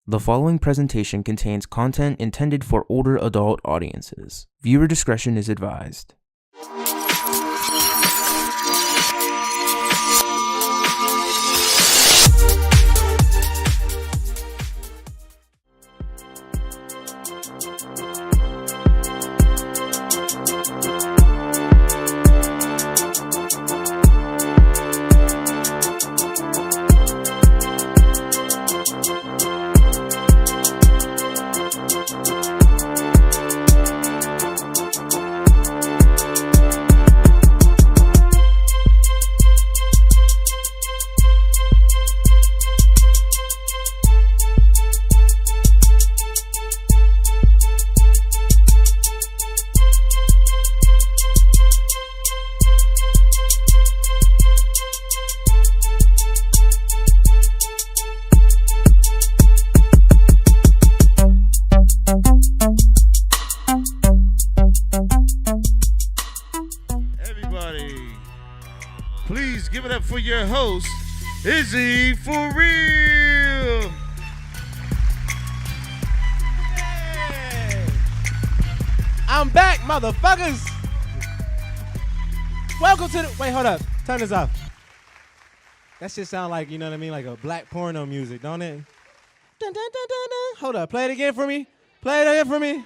The following presentation contains content intended for older adult audiences. Viewer discretion is advised. Please give it up for your host, Izzy For Real. Hey. I'm back, motherfuckers. Welcome to the. Wait, hold up. Turn this off. That shit sound like, you know what I mean, like a black porno music, don't it? Dun, dun, dun, dun, dun. Hold up. Play it again for me. Play it again for me.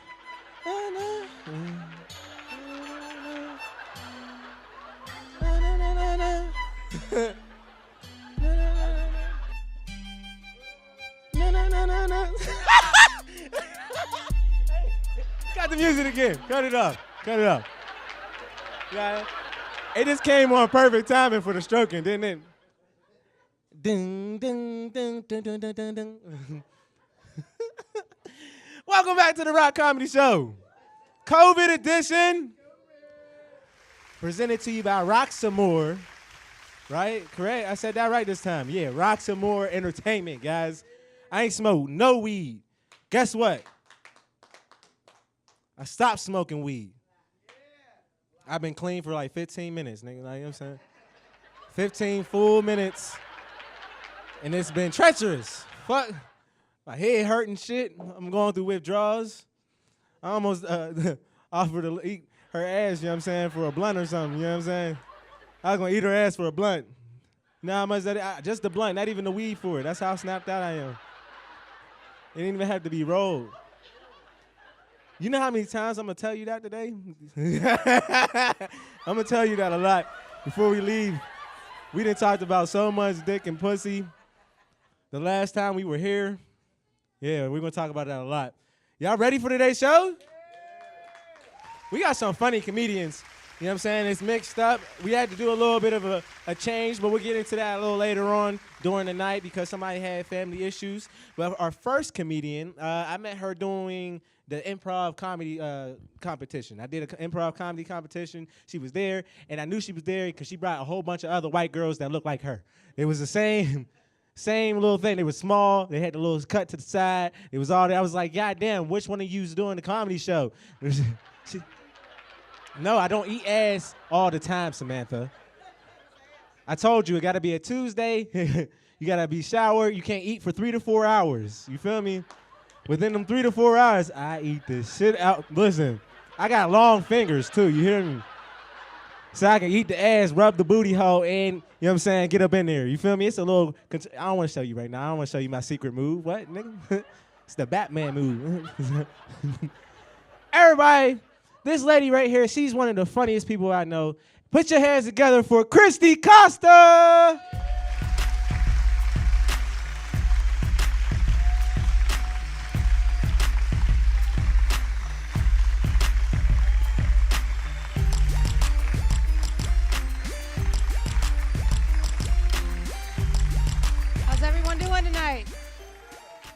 Got the music again. Cut it off. Cut it off. Yeah, it just came on perfect timing for the stroking, didn't it? Ding, ding, ding, ding, ding, ding, ding, ding. Welcome back to the Rock Comedy Show. COVID edition. Presented to you by Roxamore. Right? Correct? I said that right this time. Yeah, Roxamore Entertainment, guys. I ain't smoked no weed. Guess what? I stopped smoking weed. I've been clean for like 15 minutes, nigga. Like, you know what I'm saying? 15 full minutes. And it's been treacherous. Fuck. My head hurting shit. I'm going through withdrawals. I almost offered to eat her ass, you know what I'm saying, for a blunt or something, you know what I'm saying? I was going to eat her ass for a blunt. You know how much that, just the blunt, not even the weed for it. That's how snapped out I am. It didn't even have to be rolled. You know how many times I'm going to tell you that today? I'm going to tell you that a lot. Before we leave, we done talked about so much dick and pussy. The last time we were here, yeah, we're going to talk about that a lot. Y'all ready for today's show? We got some funny comedians. You know what I'm saying? It's mixed up. We had to do a little bit of a change, but we'll get into that a little later on during the night because somebody had family issues. But our first comedian, I met her doing the improv comedy competition. I did an improv comedy competition. She was there, and I knew she was there because she brought a whole bunch of other white girls that looked like her. It was the same little thing. They were small. They had the little cut to the side. It was all there. I was like, God damn, which one of you is doing the comedy show? No, I don't eat ass all the time, Samantha. I told you, it got to be a Tuesday. You got to be showered. You can't eat for 3 to 4 hours. You feel me? Within them 3 to 4 hours, I eat this shit out. Listen, I got long fingers, too. You hear me? So I can eat the ass, rub the booty hole, and, you know what I'm saying, get up in there. You feel me? It's a little, I don't want to show you right now. I don't want to show you my secret move. What, nigga? It's the Batman move. Everybody. This lady right here, she's one of the funniest people I know. Put your hands together for Christy Costa. How's everyone doing tonight?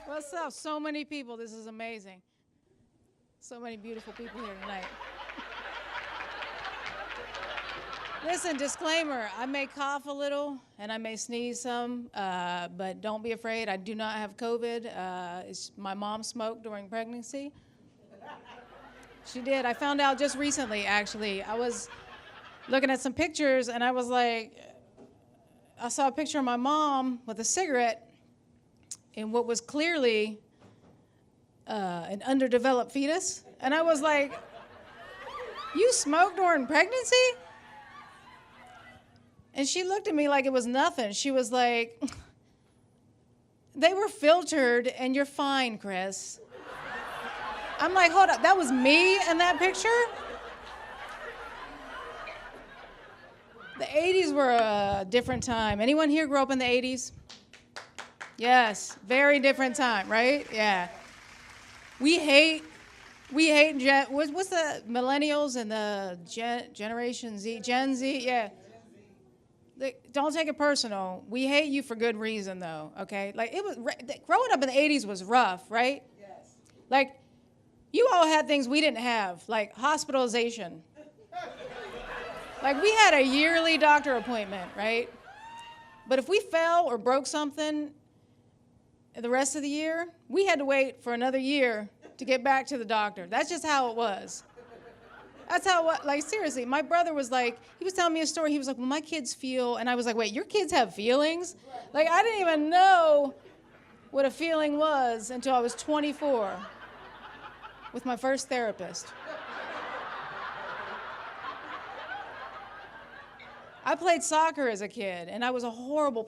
What's up? So many people. This is amazing. So many beautiful people here tonight. Listen, disclaimer, I may cough a little and I may sneeze some, but don't be afraid. I do not have COVID. My mom smoked during pregnancy. She did. I found out just recently, actually. I was looking at some pictures and I was like, I saw a picture of my mom with a cigarette in what was clearly an underdeveloped fetus. And I was like, you smoke during pregnancy? And she looked at me like it was nothing. She was like, they were filtered and you're fine, Chris. I'm like, hold up, that was me in that picture? The 80s were a different time. Anyone here grew up in the 80s? Yes, very different time, right? Yeah. We hate, what's the millennials and the Generation Z, Gen Z? Yeah. Don't take it personal. We hate you for good reason, though, okay? Like, it was, growing up in the 80s was rough, right? Yes. Like, you all had things we didn't have, like hospitalization. Like, we had a yearly doctor appointment, right? But if we fell or broke something the rest of the year, we had to wait for another year to get back to the doctor. That's just how it was. That's how, like, seriously, my brother was like, he was telling me a story. He was like, well, my kids feel, and I was like, wait, your kids have feelings? Like, I didn't even know what a feeling was until I was 24 with my first therapist. I played soccer as a kid, and I was a horrible,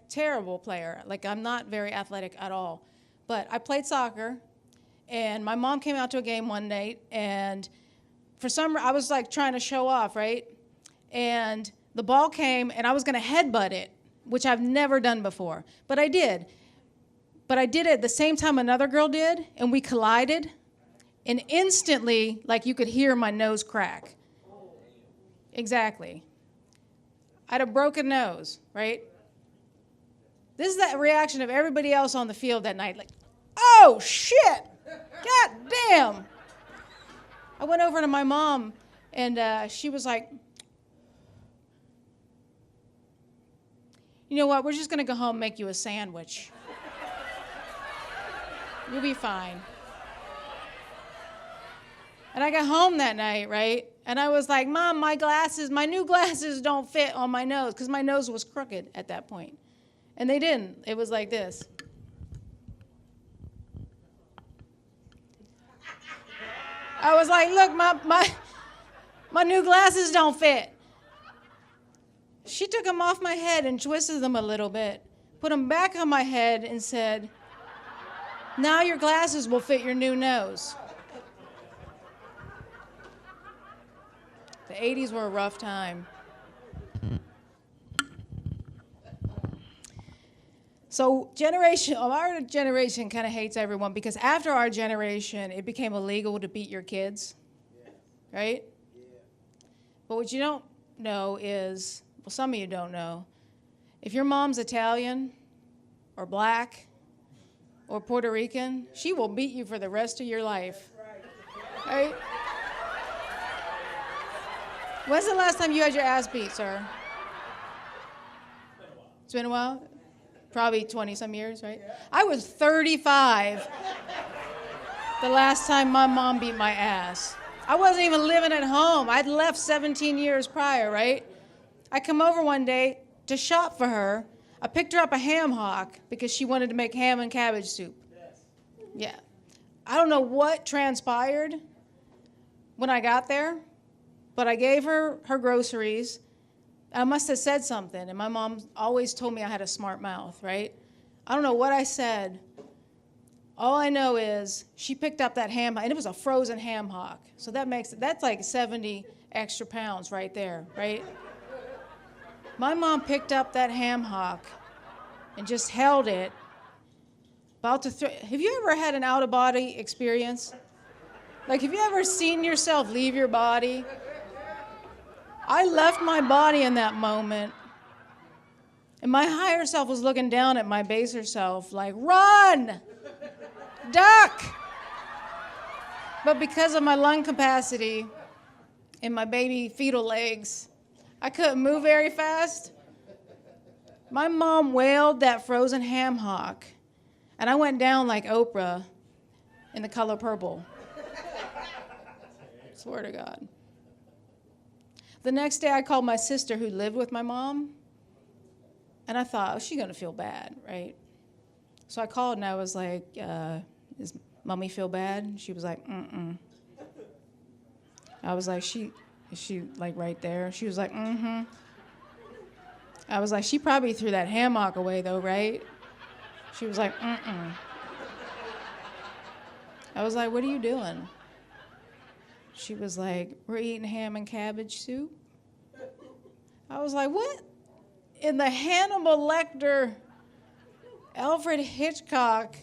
terrible player. Like, I'm not very athletic at all. But I played soccer, and my mom came out to a game one night, and for some reason, I was like trying to show off, right? And the ball came, and I was going to headbutt it, which I've never done before. But I did. But I did it at the same time another girl did, and we collided. And instantly, like, you could hear my nose crack. Exactly. I had a broken nose, right? This is the reaction of everybody else on the field that night. Like, oh, shit. God damn. I went over to my mom, and she was like, you know what? We're just going to go home and make you a sandwich. You'll be fine. And I got home that night, right? And I was like, Mom, my new glasses don't fit on my nose, because my nose was crooked at that point. And they didn't. It was like this. I was like, look, my new glasses don't fit. She took them off my head and twisted them a little bit, put them back on my head and said, now your glasses will fit your new nose. The 80s were a rough time. So our generation kind of hates everyone, because after our generation, it became illegal to beat your kids, right? But what you don't know is, well, some of you don't know, if your mom's Italian or black or Puerto Rican, she will beat you for the rest of your life, right? When's the last time you had your ass beat, sir? It's been a while? Probably 20-some years, right? I was 35 the last time my mom beat my ass. I wasn't even living at home. I'd left 17 years prior, right? I come over one day to shop for her. I picked her up a ham hock because she wanted to make ham and cabbage soup. Yeah. I don't know what transpired when I got there, but I gave her her groceries. I must have said something, and my mom always told me I had a smart mouth, right? I don't know what I said. All I know is she picked up that ham, and it was a frozen ham hock. So that's like 70 extra pounds right there, right? My mom picked up that ham hock and just held it. Have you ever had an out-of-body experience? Like, have you ever seen yourself leave your body? I left my body in that moment, and my higher self was looking down at my baser self like, run, duck. But because of my lung capacity and my baby fetal legs, I couldn't move very fast. My mom wailed that frozen ham hock, and I went down like Oprah in The Color Purple. Swear to God. The next day, I called my sister who lived with my mom, and I thought, oh, she's going to feel bad, right? So I called, and I was like, is Mommy feel bad? She was like, mm-mm. I was like, is she like right there? She was like, mm-hmm. I was like, she probably threw that hammock away though, right? She was like, mm-mm. I was like, what are you doing? She was like, we're eating ham and cabbage soup. I was like, what? In the Hannibal Lecter, Alfred Hitchcock,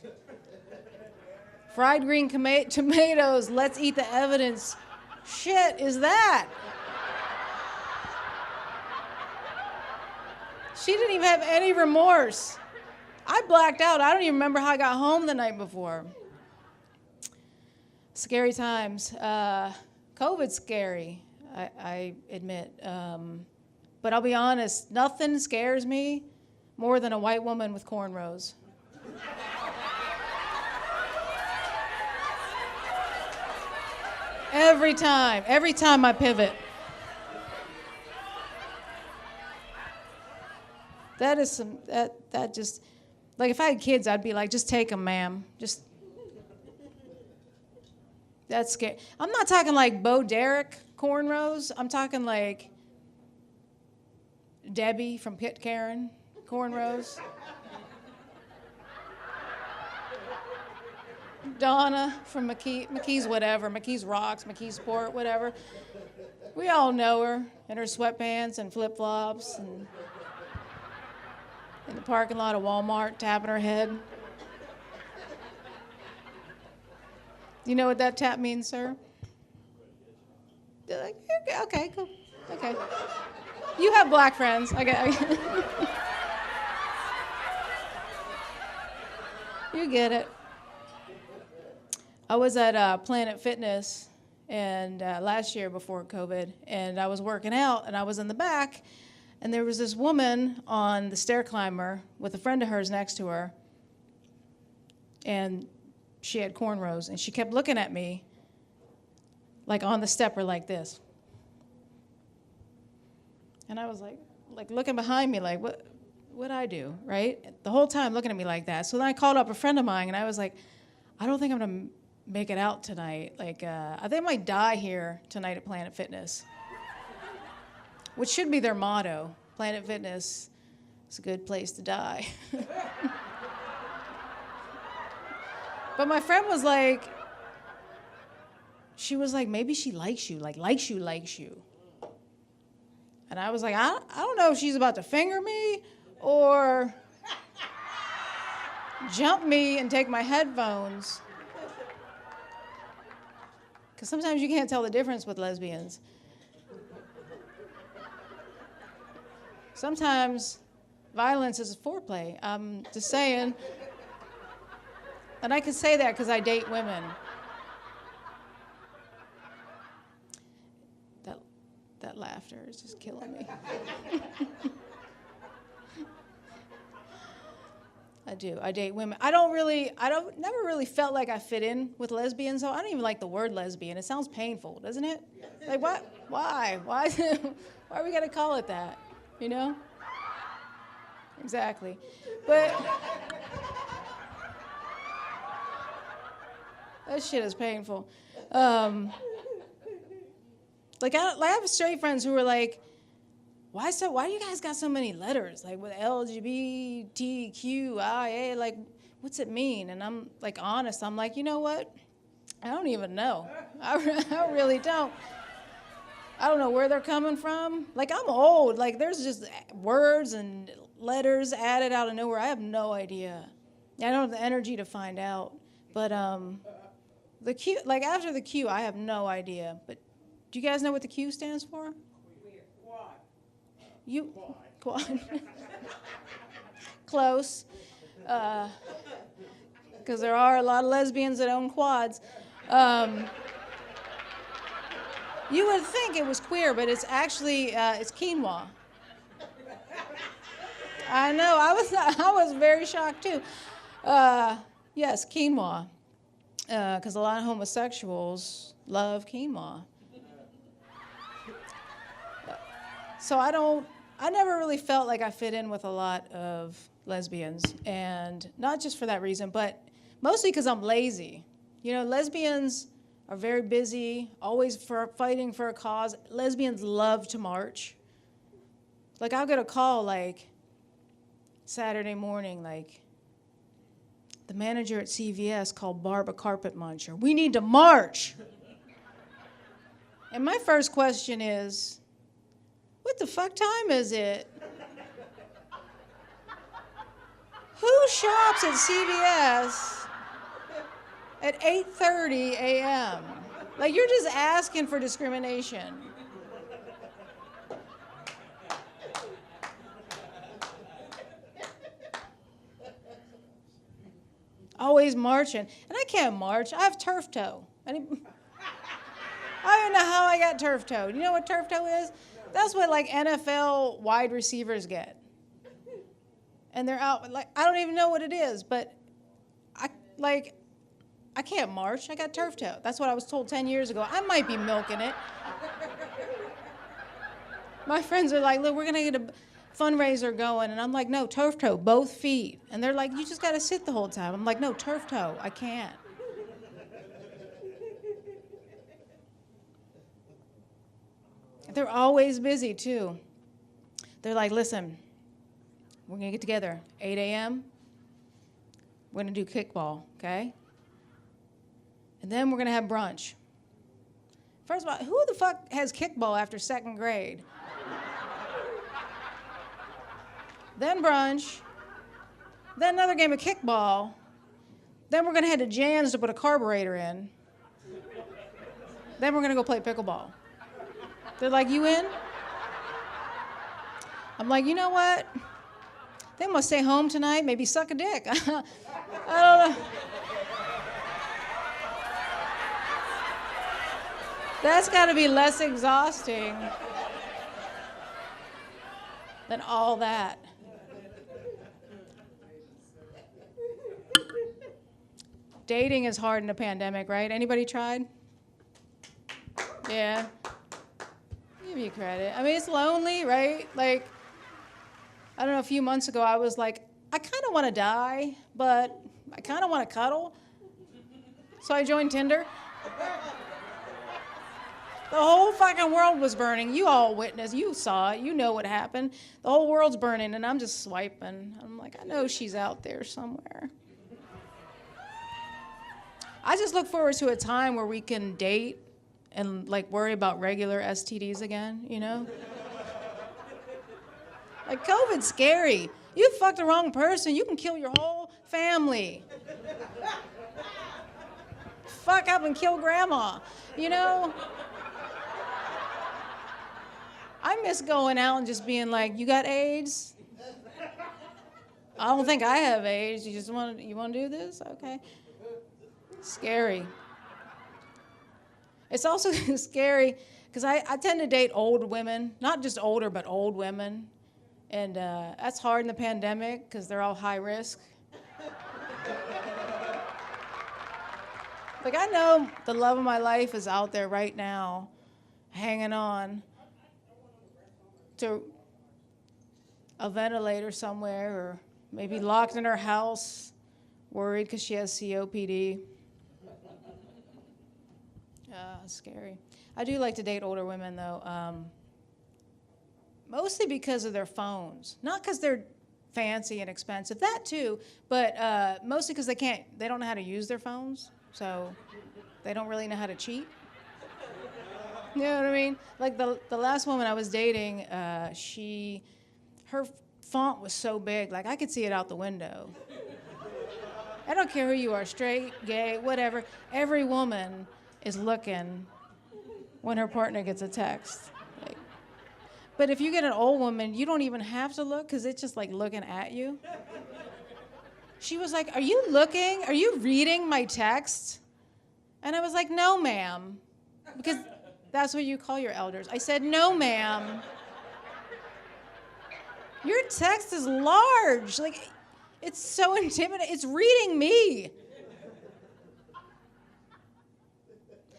fried green tomatoes, let's eat the evidence. Shit is that? She didn't even have any remorse. I blacked out. I don't even remember how I got home the night before. Scary times. COVID's scary, I admit. But I'll be honest, nothing scares me more than a white woman with cornrows. Every time I pivot. That is that just, like if I had kids, I'd be like, just take them, ma'am. That's scary. I'm not talking like Bo Derek cornrows. I'm talking like Debbie from Pitcairn cornrows. Donna from McKee's whatever, McKee's Rocks, McKee's Sport, whatever. We all know her in her sweatpants and flip-flops and in the parking lot of Walmart tapping her head. You know what that tap means, sir? They're like, okay, cool, okay. You have black friends. You get it. I was at Planet Fitness and last year before COVID, and I was working out, and I was in the back, and there was this woman on the stair climber with a friend of hers next to her, and she had cornrows, and she kept looking at me like on the stepper like this. And I was like looking behind me like, what'd I do, right? The whole time looking at me like that. So then I called up a friend of mine, and I was like, I don't think I'm gonna make it out tonight. Like, I think I might die here tonight at Planet Fitness, which should be their motto. Planet Fitness is a good place to die. But my friend was like, maybe she likes you, likes you. And I was like, I don't know if she's about to finger me or jump me and take my headphones. Because sometimes you can't tell the difference with lesbians. Sometimes violence is foreplay. I'm just saying. And I can say that because I date women. That laughter is just killing me. I do. I date women. Never really felt like I fit in with lesbians, though. I don't even like the word lesbian. It sounds painful, doesn't it? Like, what? Why? Why are we going to call it that? You know? Exactly. But that shit is painful. I have straight friends who are like, why do you guys got so many letters? Like with LGBTQIA, like, what's it mean? And I'm like, honest, I'm like, you know what? I don't even know. I really don't. I don't know where they're coming from. Like, I'm old. Like, there's just words and letters added out of nowhere. I have no idea. I don't have the energy to find out. But the Q, like after the Q, I have no idea. But do you guys know what the Q stands for? Quad. Close. Because there are a lot of lesbians that own quads. You would think it was queer, but it's actually, it's quinoa. I know, I was very shocked too. Yes, quinoa. Because a lot of homosexuals love quinoa. So I never really felt like I fit in with a lot of lesbians, and not just for that reason, but mostly because I'm lazy. You know, lesbians are very busy, always fighting for a cause. Lesbians love to march. Like, I'll get a call, like, Saturday morning, like, the manager at CVS called Barb a carpet muncher. We need to march. And my first question is, what the fuck time is it? Who shops at CVS at 8:30 a.m.? Like, you're just asking for discrimination. Always marching. And I can't march. I have turf toe. I don't even know how I got turf toe. Do you know what turf toe is? That's what, like, NFL wide receivers get. And they're out, like, I don't even know what it is, but I can't march. I got turf toe. That's what I was told 10 years ago. I might be milking it. My friends are like, look, we're going to get a fundraiser going. And I'm like, no, turf toe, both feet. And they're like, you just got to sit the whole time. I'm like, no, turf toe, I can't. They're always busy, too. They're like, listen, we're going to get together 8 a.m. We're going to do kickball, okay? And then we're going to have brunch. First of all, who the fuck has kickball after second grade? Then brunch. Then another game of kickball. Then we're going to head to Jan's to put a carburetor in. Then we're going to go play pickleball. They're like, you in? I'm like, you know what? They must stay home tonight, maybe suck a dick. I don't know. That's got to be less exhausting than all that. Dating is hard in a pandemic, right? Anybody tried? Yeah. Give you credit. I mean, it's lonely, right? Like, I don't know, a few months ago, I was like, I kind of want to die, but I kind of want to cuddle. So I joined Tinder. The whole fucking world was burning. You all witnessed, you saw it, you know what happened. The whole world's burning, and I'm just swiping. I'm like, I know she's out there somewhere. I just look forward to a time where we can date and, like, worry about regular STDs again, you know? Like, COVID's scary. You fucked the wrong person, you can kill your whole family. Fuck up and kill grandma, you know? I miss going out and just being like, you got AIDS? I don't think I have AIDS. You want to do this? Okay. Scary. It's also scary because I tend to date old women, not just older, but old women. And that's hard in the pandemic because they're all high risk. Like, I know the love of my life is out there right now, hanging on to a ventilator somewhere, or maybe locked in her house, worried because she has COPD. Scary. I do like to date older women, though, mostly because of their phones. Not because they're fancy and expensive, that too, but mostly because they don't know how to use their phones, so they don't really know how to cheat. You know what I mean? Like the last woman I was dating, her font was so big, like I could see it out the window. I don't care who you are, straight, gay, whatever. Every woman is looking when her partner gets a text. Like, but if you get an old woman, you don't even have to look because it's just like looking at you. She was like, are you looking? Are you reading my text? And I was like, no, ma'am, because that's what you call your elders. I said, no, ma'am. Your text is large. Like, it's so intimidating. It's reading me.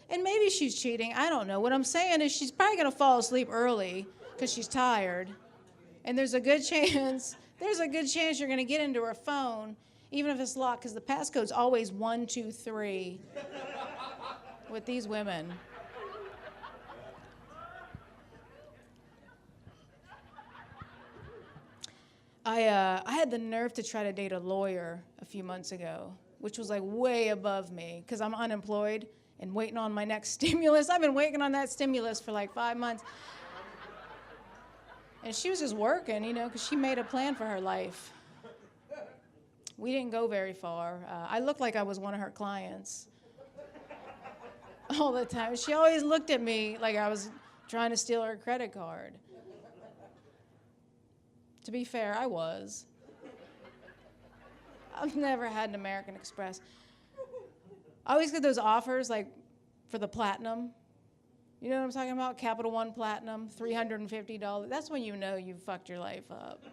And maybe she's cheating. I don't know. What I'm saying is she's probably going to fall asleep early because she's tired. And there's a good chance you're going to get into her phone. even if it's locked, because the passcode's always 1, 2, 3 with these women. I had the nerve to try to date a lawyer a few months ago, which was like way above me, because I'm unemployed and waiting on my next stimulus. I've been waiting on that stimulus for like 5 months. And she was just working, you know, because she made a plan for her life. We didn't go very far. I looked like I was one of her clients all the time. She always looked at me like I was trying to steal her credit card. To be fair, I was. I've never had an American Express. I always get those offers like for the platinum. You know what I'm talking about? Capital One Platinum, $350. That's when you know you've fucked your life up.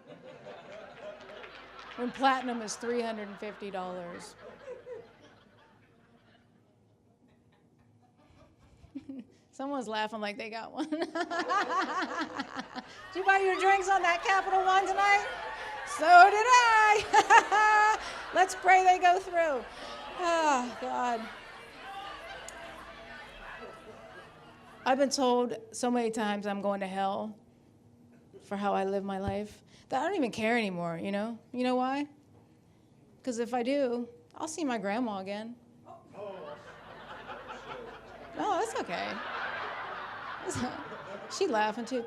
When platinum is $350. Someone's laughing like they got one. Did you buy your drinks on that Capital One tonight? So did I. Let's pray they go through. Oh, God. I've been told so many times I'm going to hell for how I live my life that I don't even care anymore, you know? You know why? Because if I do, I'll see my grandma again. Oh, that's okay. She laughing too.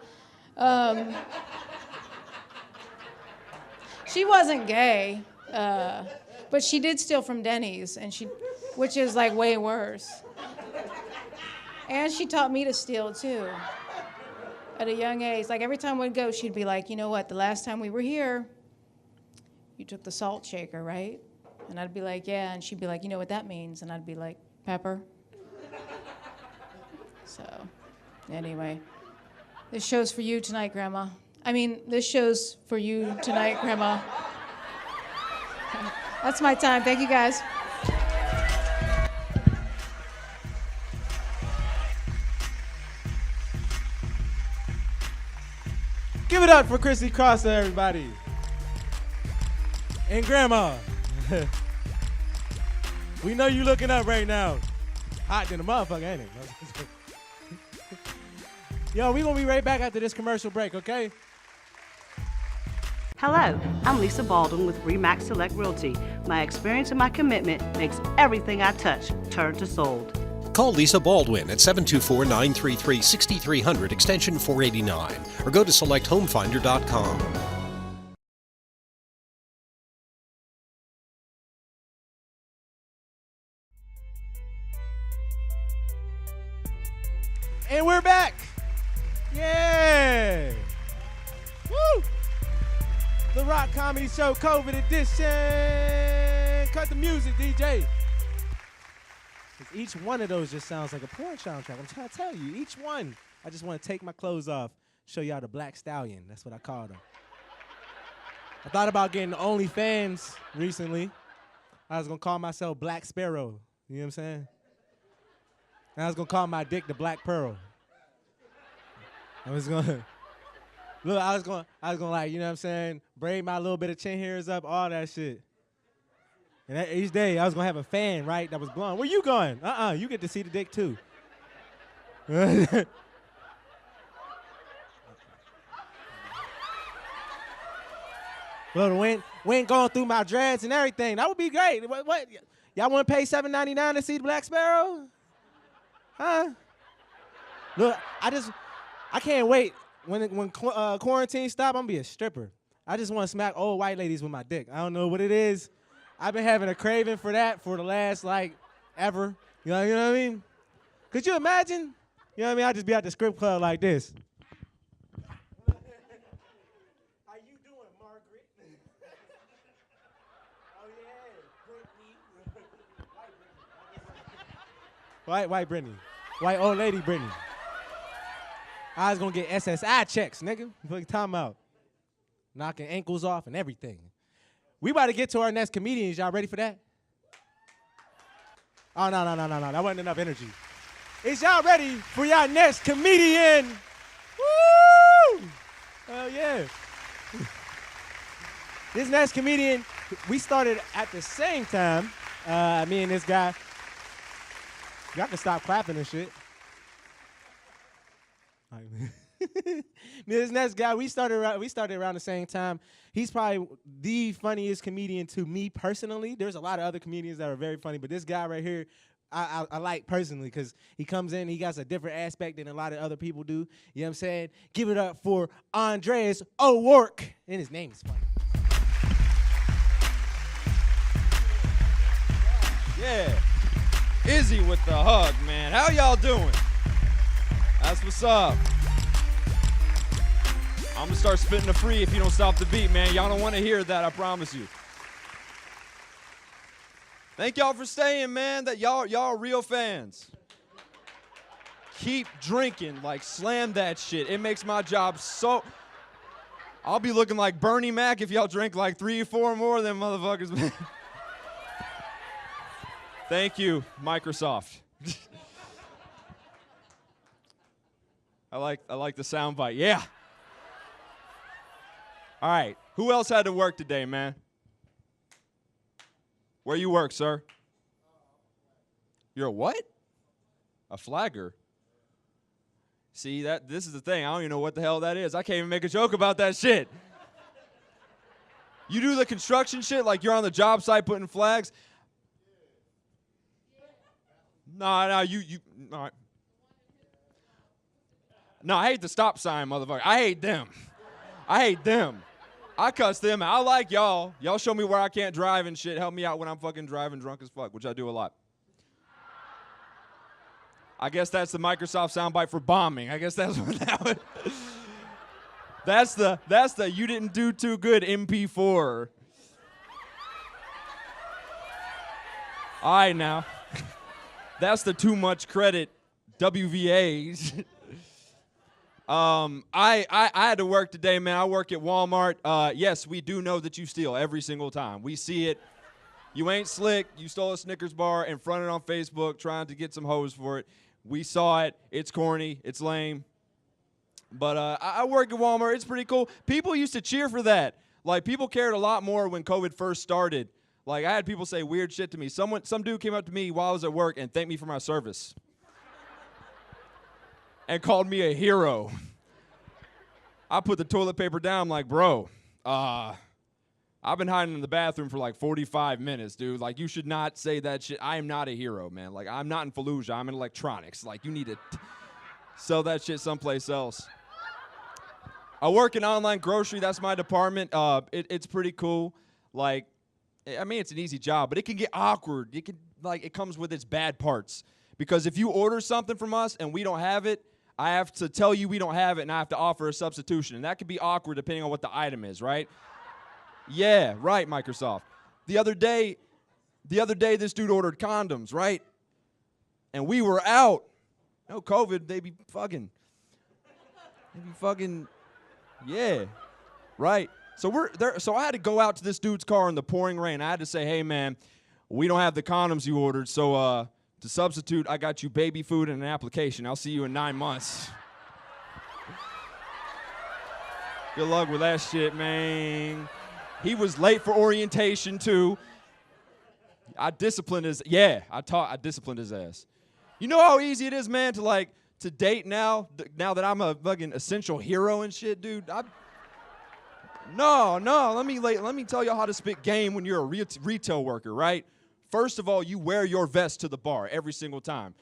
She wasn't gay, but she did steal from Denny's, which is like way worse. And she taught me to steal too, at a young age. Like every time we'd go, she'd be like, you know what, the last time we were here, you took the salt shaker, right? And I'd be like, yeah, and she'd be like, you know what that means? And I'd be like, pepper. So, anyway, this show's for you tonight, Grandma. This show's for you tonight, Grandma. That's my time. Thank you, guys. Give it up for Chrissy Crosser, everybody. And Grandma. We know you looking up right now. Hot than a motherfucker, ain't it? Yo, we gonna be right back after this commercial break, okay? Hello, I'm Lisa Baldwin with Remax Select Realty. My experience and my commitment makes everything I touch turn to sold. Call Lisa Baldwin at 724-933-6300 extension 489 or go to selecthomefinder.com. And we're back. Yeah. Woo. The Rock Comedy Show COVID edition. Cut the music, DJ. Each one of those just sounds like a porn soundtrack. I'm trying to tell you, each one. I just want to take my clothes off, show y'all the Black Stallion. That's what I called him. I thought about getting OnlyFans recently. I was going to call myself Black Sparrow. You know what I'm saying? And I was going to call my dick the Black Pearl. I was going to, look, I was going to like, you know what I'm saying, braid my little bit of chin hairs up, all that shit. And each day, I was going to have a fan, right, that was blonde. Where you going? You get to see the dick, too. Well, we ain't going through my dreads and everything. That would be great. What? Y'all want to pay $7.99 to see the Black Sparrow? Huh? Look, I can't wait. When quarantine stop, I'm going to be a stripper. I just want to smack old white ladies with my dick. I don't know what it is. I've been having a craving for that for the last, ever. You know what I mean? Could you imagine? You know what I mean? I'd just be at the strip club like this. How you doing, Margaret? Oh, yeah, Brittany. White Brittany. White old lady Brittany. I was going to get SSI checks, nigga. What you talking about? Knocking ankles off and everything. We about to get to our next comedians. Y'all ready for that? Oh, no. That wasn't enough energy. Is y'all ready for y'all next comedian? Woo! Hell yeah. This next comedian we started at the same time. Me and this guy. Y'all can stop clapping and shit. Me and this next guy, we started around the same time. He's probably the funniest comedian to me personally. There's a lot of other comedians that are very funny, but this guy right here, I like personally because he comes in, he got a different aspect than a lot of other people do. You know what I'm saying? Give it up for Andreas O'Rourke. And his name is funny. Yeah. Izzy with the hug, man. How y'all doing? That's what's up. I'm gonna start spitting the free if you don't stop the beat, man. Y'all don't want to hear that, I promise you. Thank y'all for staying, man. That y'all are real fans. Keep drinking, like slam that shit. It makes my job so. I'll be looking like Bernie Mac if y'all drink like 3 or 4 more of them motherfuckers, man. Thank you, Microsoft. I like the soundbite. Yeah. All right. Who else had to work today, man? Where you work, sir? You're a what? A flagger. See, this is the thing. I don't even know what the hell that is. I can't even make a joke about that shit. You do the construction shit like you're on the job site putting flags? No, you all right. No, I hate the stop sign, motherfucker. I hate them. I cuss them out. I like y'all. Y'all show me where I can't drive and shit. Help me out when I'm fucking driving drunk as fuck, which I do a lot. I guess that's the Microsoft soundbite for bombing. I guess that's what that would. That's the you didn't do too good MP4. All right now. That's the too much credit WVAs. I had to work today, man. I work at Walmart. Yes, we do know that you steal every single time. We see it. You ain't slick. You stole a Snickers bar and fronted on Facebook trying to get some hoes for it. We saw it. It's corny. It's lame. But I work at Walmart. It's pretty cool. People used to cheer for that. Like, people cared a lot more when COVID first started. Like, I had people say weird shit to me. Some dude came up to me while I was at work and thanked me for my service. And called me a hero. I put the toilet paper down. I'm like, bro, I've been hiding in the bathroom for like 45 minutes, dude. Like, you should not say that shit. I am not a hero, man. Like, I'm not in Fallujah. I'm in electronics. Like, you need to sell that shit someplace else. I work in online grocery. That's my department. It's pretty cool. Like, I mean, it's an easy job, but it can get awkward. It comes with its bad parts. Because if you order something from us and we don't have it, I have to tell you we don't have it, and I have to offer a substitution. And that could be awkward depending on what the item is, right? Yeah, right, Microsoft. The other day, this dude ordered condoms, right? And we were out. No COVID, they be fucking. Yeah, right. So we're there. So I had to go out to this dude's car in the pouring rain. I had to say, hey, man, we don't have the condoms you ordered, so to substitute, I got you baby food and an application. I'll see you in 9 months. Good luck with that shit, man. He was late for orientation, too. I disciplined his ass. You know how easy it is, man, to date now that I'm a fucking essential hero and shit, dude? No, let me tell y'all how to spit game when you're a retail worker, right? First of all, you wear your vest to the bar every single time.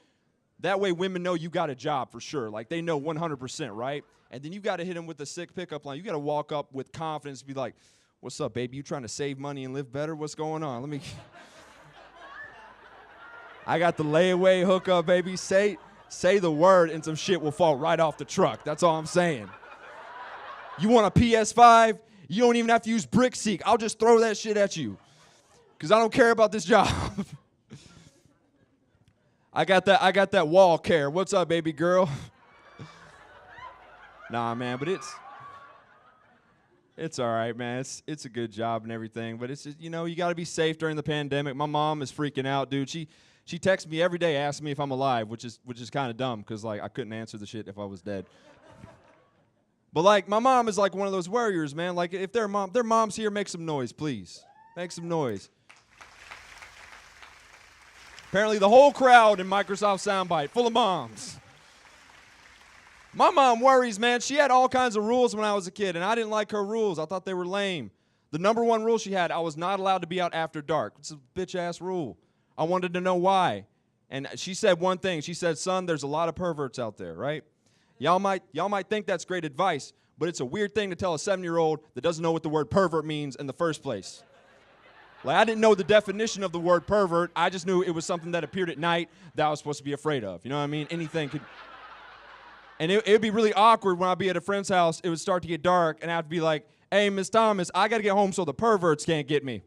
That way women know you got a job for sure. Like, they know 100%, right? And then you got to hit them with a sick pickup line. You got to walk up with confidence and be like, what's up, baby? You trying to save money and live better? What's going on? I got the layaway hookup, baby. Say the word and some shit will fall right off the truck. That's all I'm saying. You want a PS5? You don't even have to use BrickSeek. I'll just throw that shit at you. Because I don't care about this job. I got that wall care. What's up, baby girl? Nah, man, but it's all right, man. It's a good job and everything, but it's just, you got to be safe during the pandemic. My mom is freaking out, dude. She texts me every day asking me if I'm alive, which is kind of dumb because I couldn't answer the shit if I was dead. But my mom is one of those warriors, man. Like, if their mom's here, make some noise, please. Make some noise. Apparently the whole crowd in Microsoft Soundbite, full of moms. My mom worries, man. She had all kinds of rules when I was a kid, and I didn't like her rules. I thought they were lame. The number one rule she had, I was not allowed to be out after dark. It's a bitch-ass rule. I wanted to know why. And she said one thing. She said, son, there's a lot of perverts out there, right? Y'all might think that's great advice, but it's a weird thing to tell a 7-year-old that doesn't know what the word pervert means in the first place. Like, I didn't know the definition of the word pervert. I just knew it was something that appeared at night that I was supposed to be afraid of. You know what I mean? Anything could. And it would be really awkward when I'd be at a friend's house. It would start to get dark, and I'd be like, hey, Miss Thomas, I got to get home so the perverts can't get me.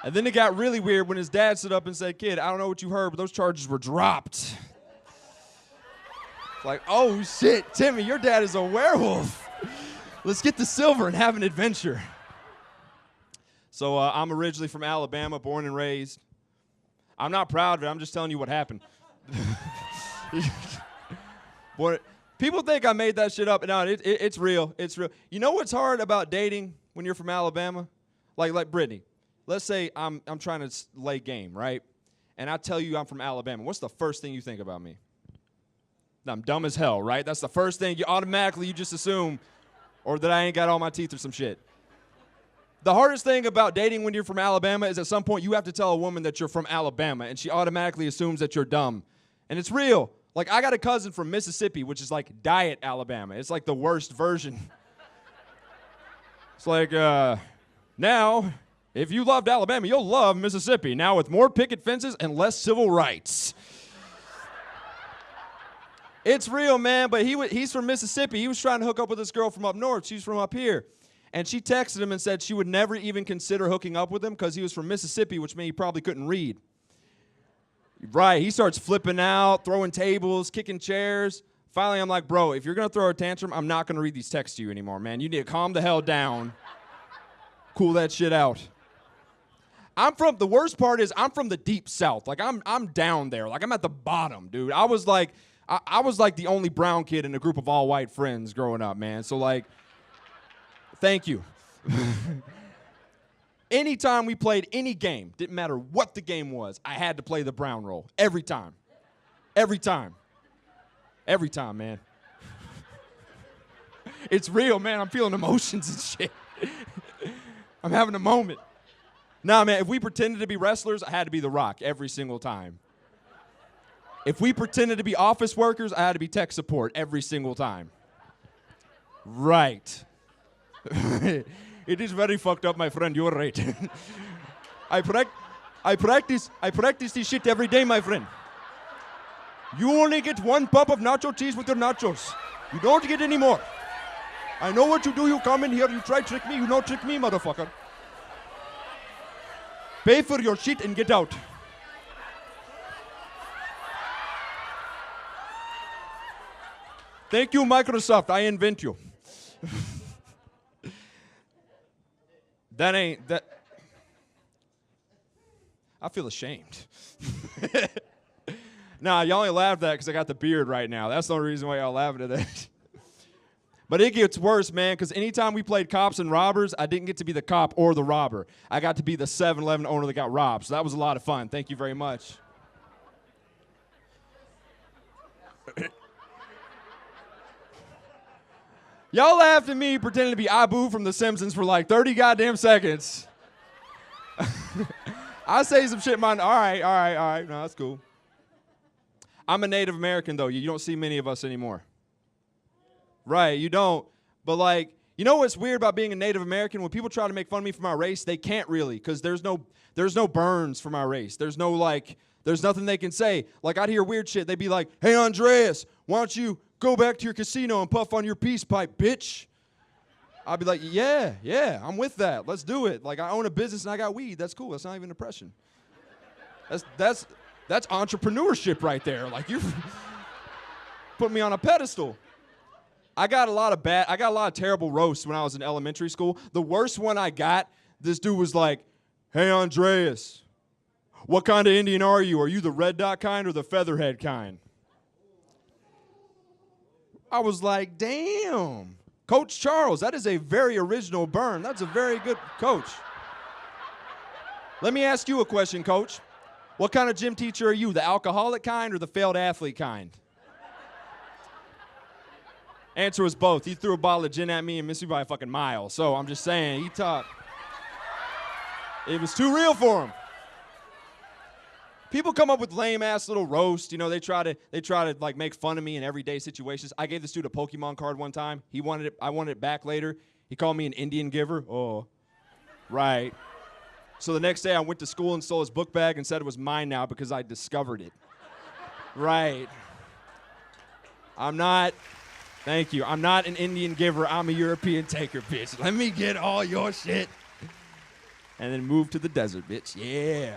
And then it got really weird when his dad stood up and said, kid, I don't know what you heard, but those charges were dropped. It's like, oh, shit, Timmy, your dad is a werewolf. Let's get the silver and have an adventure. So I'm originally from Alabama, born and raised. I'm not proud of it. I'm just telling you what happened. Boy, people think I made that shit up. No, it's real. It's real. You know what's hard about dating when you're from Alabama? Like Brittany. Let's say I'm trying to lay game, right? And I tell you I'm from Alabama. What's the first thing you think about me? I'm dumb as hell, right? That's the first thing you just assume, or that I ain't got all my teeth or some shit. The hardest thing about dating when you're from Alabama is at some point you have to tell a woman that you're from Alabama, and she automatically assumes that you're dumb. And it's real. Like, I got a cousin from Mississippi, which is like Diet Alabama. It's like the worst version. It's like, now, if you loved Alabama, you'll love Mississippi. Now with more picket fences and less civil rights. It's real, man, but he's from Mississippi. He was trying to hook up with this girl from up north. She's from up here. And she texted him and said she would never even consider hooking up with him because he was from Mississippi, which meant he probably couldn't read. Right, he starts flipping out, throwing tables, kicking chairs. Finally, I'm like, bro, if you're going to throw a tantrum, I'm not going to read these texts to you anymore, man. You need to calm the hell down. Cool that shit out. The worst part is I'm from the deep south. Like, I'm down there. Like, I'm at the bottom, dude. I was like the only brown kid in a group of all white friends growing up, man. So, like, thank you. Anytime we played any game, didn't matter what the game was, I had to play the brown role. Every time. Every time. Every time, man. It's real, man. I'm feeling emotions and shit. I'm having a moment. Nah, man, if we pretended to be wrestlers, I had to be The Rock every single time. If we pretended to be office workers, I had to be tech support every single time. Right. It is very fucked up, my friend. You're right. I practice this shit every day, my friend. You only get one pop of nacho cheese with your nachos. You don't get any more. I know what you do. You come in here, you try to trick me. You don't trick me, motherfucker. Pay for your shit and get out. Thank you, Microsoft. I invent you. That. I feel ashamed. Nah, y'all only laughed at that because I got the beard right now. That's the only reason why y'all laughing at that. But it gets worse, man, because anytime we played cops and robbers, I didn't get to be the cop or the robber. I got to be the 7-Eleven owner that got robbed. So that was a lot of fun. Thank you very much. Y'all laughed at me pretending to be Abu from The Simpsons for like 30 goddamn seconds. I say some shit, man. All right. No, that's cool. I'm a Native American, though. You don't see many of us anymore. Right, you don't. But, like, you know what's weird about being a Native American? When people try to make fun of me for my race, they can't really, because there's no burns for my race. There's nothing they can say. Like, I'd hear weird shit. They'd be like, hey, Andreas, why don't you go back to your casino and puff on your peace pipe, bitch? I'd be like, yeah, I'm with that. Let's do it. Like, I own a business and I got weed. That's cool. That's not even depression. That's entrepreneurship right there. Like, you put me on a pedestal. I got a lot of terrible roasts when I was in elementary school. The worst one I got, this dude was like, hey, Andreas, what kind of Indian are you? Are you the red dot kind or the featherhead kind? I was like, damn. Coach Charles, that is a very original burn. That's a very good coach. Let me ask you a question, coach. What kind of gym teacher are you, the alcoholic kind or the failed athlete kind? Answer was both. He threw a bottle of gin at me and missed me by a fucking mile. So I'm just saying, he taught. It was too real for him. People come up with lame-ass little roast. You know, they try to like make fun of me in everyday situations. I gave this dude a Pokemon card one time. He wanted it. I wanted it back later. He called me an Indian giver. Oh, right. So the next day I went to school and stole his book bag and said it was mine now because I discovered it. Right. Thank you. I'm not an Indian giver. I'm a European taker, bitch. Let me get all your shit. And then move to the desert, bitch. Yeah.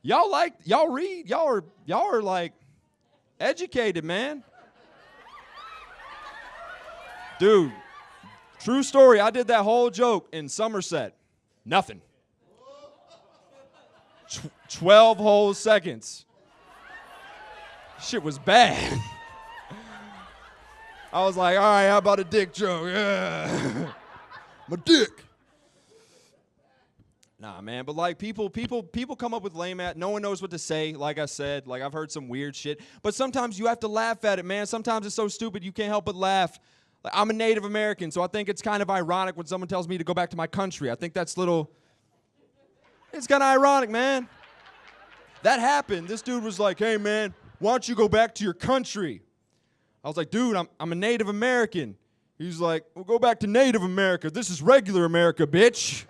Y'all read. Y'all are like educated, man. Dude, true story. I did that whole joke in Somerset. Nothing. 12 whole seconds. Shit was bad. I was like, all right, how about a dick joke? Yeah. My dick. Nah, man, but like people come up with lame ass. No one knows what to say. Like I said, like I've heard some weird shit. But sometimes you have to laugh at it, man. Sometimes it's so stupid you can't help but laugh. Like, I'm a Native American, so I think it's kind of ironic when someone tells me to go back to my country. I think that's it's kind of ironic, man. That happened. This dude was like, hey, man, why don't you go back to your country? I was like, dude, I'm a Native American. He's like, well, go back to Native America. This is regular America, bitch.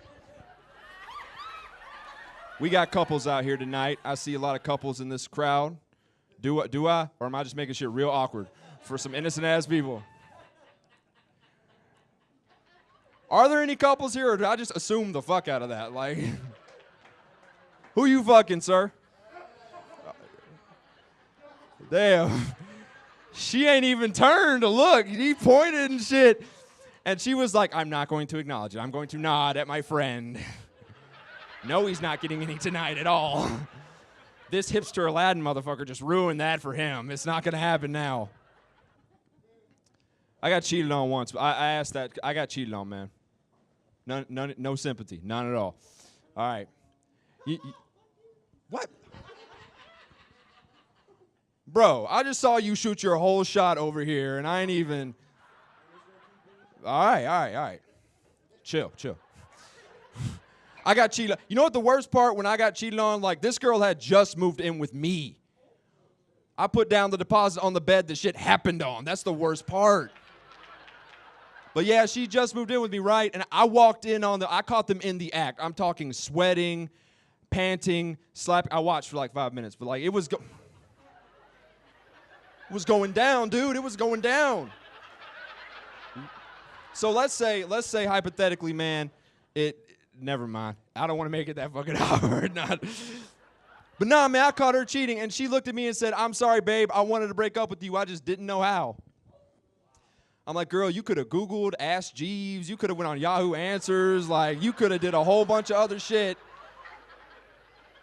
We got couples out here tonight. I see a lot of couples in this crowd. Do I? Or am I just making shit real awkward for some innocent-ass people? Are there any couples here, or did I just assume the fuck out of that? Like, who you fucking, sir? Damn. She ain't even turned to look. He pointed and shit. And she was like, I'm not going to acknowledge it. I'm going to nod at my friend. No, he's not getting any tonight at all. This hipster Aladdin motherfucker just ruined that for him. It's not going to happen now. I got cheated on once. I asked that. I got cheated on, man. None, no sympathy. None at all. All right. What? Bro, I just saw you shoot your whole shot over here, and I ain't even... All right. Chill. I got cheated. You know what the worst part when I got cheated on? Like, this girl had just moved in with me. I put down the deposit on the bed the shit happened on. That's the worst part. But yeah, she just moved in with me, right? And I walked in I caught them in the act. I'm talking sweating, panting, slapping. I watched for like 5 minutes, but like it was going down, dude. It was going down. So let's say hypothetically, man, never mind. I don't want to make it that fucking hard. But nah, man, I caught her cheating, and she looked at me and said, I'm sorry, babe. I wanted to break up with you. I just didn't know how. I'm like, girl, you could have Googled Ask Jeeves. You could have went on Yahoo Answers. Like, you could have did a whole bunch of other shit.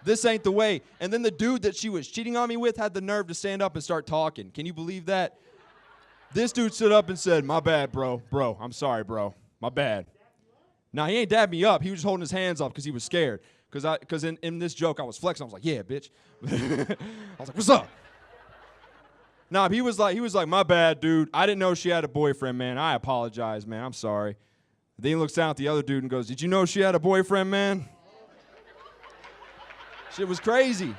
This ain't the way. And then the dude that she was cheating on me with had the nerve to stand up and start talking. Can you believe that? This dude stood up and said, my bad, bro. Bro, I'm sorry, bro. My bad. Nah, he ain't dabbed me up. He was just holding his hands up because he was scared. Because in this joke, I was flexing. I was like, yeah, bitch. I was like, what's up? Nah, he was like, my bad, dude. I didn't know she had a boyfriend, man. I apologize, man. I'm sorry. Then he looks down at the other dude and goes, did you know she had a boyfriend, man? Shit was crazy.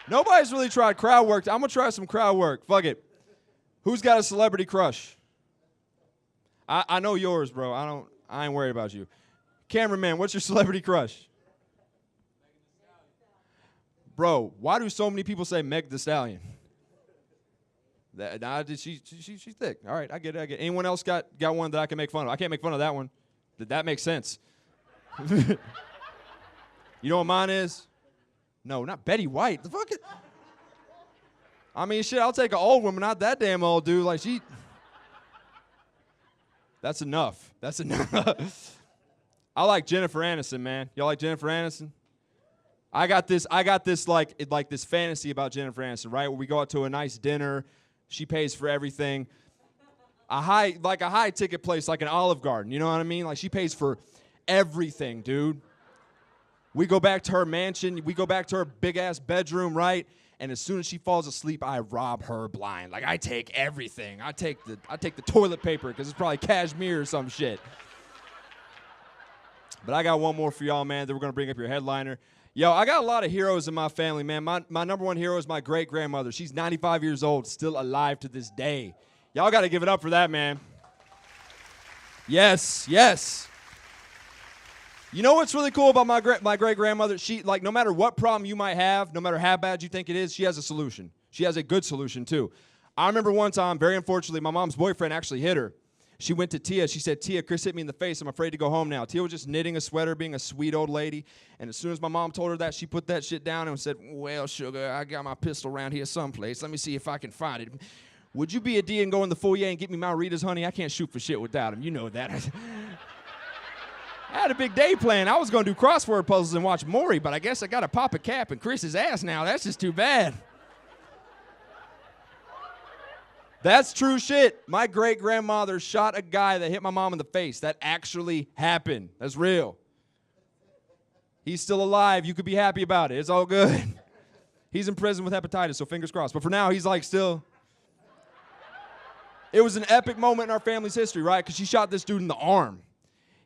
Nobody's really tried crowd work. I'm going to try some crowd work. Fuck it. Who's got a celebrity crush? I know yours, bro. I ain't worried about you. Cameraman, what's your celebrity crush? Bro, why do so many people say Meg Thee Stallion? She's thick. All right, I get it. Anyone else got one that I can make fun of? I can't make fun of that one. That makes sense. You know what mine is? No, not Betty White. The fuck? I mean, shit, I'll take an old woman, not that damn old dude. Like, That's enough. That's enough. I like Jennifer Aniston, man. Y'all like Jennifer Aniston? I got this like this fantasy about Jennifer Aniston, right? Where we go out to a nice dinner, she pays for everything. A high ticket place like an Olive Garden, you know what I mean? Like she pays for everything, dude. We go back to her mansion. We go back to her big-ass bedroom, right? And as soon as she falls asleep, I rob her blind. Like, I take everything. I take the toilet paper because it's probably cashmere or some shit. But I got one more for y'all, man. Then we're going to bring up your headliner. Yo, I got a lot of heroes in my family, man. My number one hero is my great-grandmother. She's 95 years old, still alive to this day. Y'all got to give it up for that, man. Yes, yes. You know what's really cool about my great-grandmother? She, like, no matter what problem you might have, no matter how bad you think it is, she has a solution. She has a good solution, too. I remember one time, very unfortunately, my mom's boyfriend actually hit her. She went to Tia. She said, Tia, Chris hit me in the face. I'm afraid to go home now. Tia was just knitting a sweater, being a sweet old lady. And as soon as my mom told her that, she put that shit down and said, well, sugar, I got my pistol around here someplace. Let me see if I can find it. Would you be a D and go in the foyer and get me Margaritas, honey? I can't shoot for shit without him. You know that. I had a big day planned. I was going to do crossword puzzles and watch Maury, but I guess I got to pop a cap in Chris's ass now. That's just too bad. That's true shit. My great-grandmother shot a guy that hit my mom in the face. That actually happened. That's real. He's still alive. You could be happy about it. It's all good. He's in prison with hepatitis, so fingers crossed. But for now, he's like still... It was an epic moment in our family's history, right? Because she shot this dude in the arm.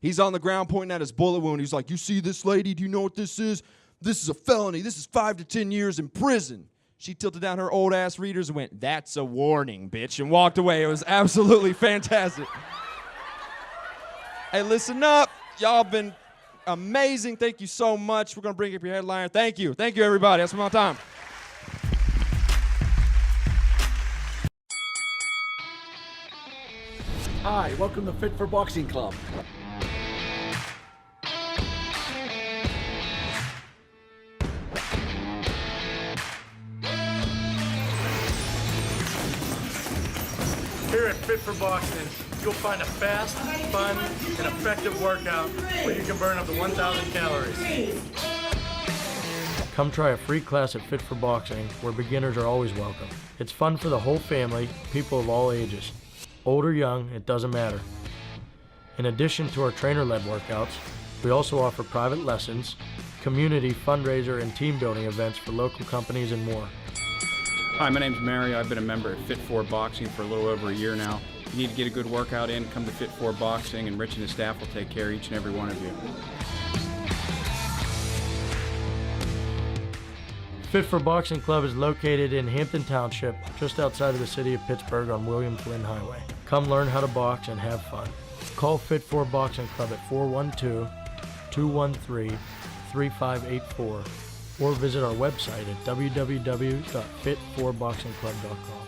He's on the ground pointing at his bullet wound. He's like, you see this lady? Do you know what this is? This is a felony. This is 5 to 10 years in prison. She tilted down her old-ass readers and went, that's a warning, bitch, and walked away. It was absolutely fantastic. Hey, listen up. Y'all been amazing. Thank you so much. We're going to bring up your headliner. Thank you. Thank you, everybody. That's my time. Hi, welcome to Fit for Boxing Club. Here at Fit for Boxing, you'll find a fast, fun, and effective workout where you can burn up to 1,000 calories. Come try a free class at Fit for Boxing, where beginners are always welcome. It's fun for the whole family, people of all ages. Old or young, it doesn't matter. In addition to our trainer-led workouts, we also offer private lessons, community, fundraiser, and team building events for local companies and more. Hi, my name's Mario. I've been a member at Fit for Boxing for a little over a year now. If you need to get a good workout in, come to Fit for Boxing, and Rich and his staff will take care of each and every one of you. Fit for Boxing Club is located in Hampton Township, just outside of the city of Pittsburgh on William Flynn Highway. Come learn how to box and have fun. Call Fit for Boxing Club at 412-213-3584 or visit our website at www.fit4boxingclub.com.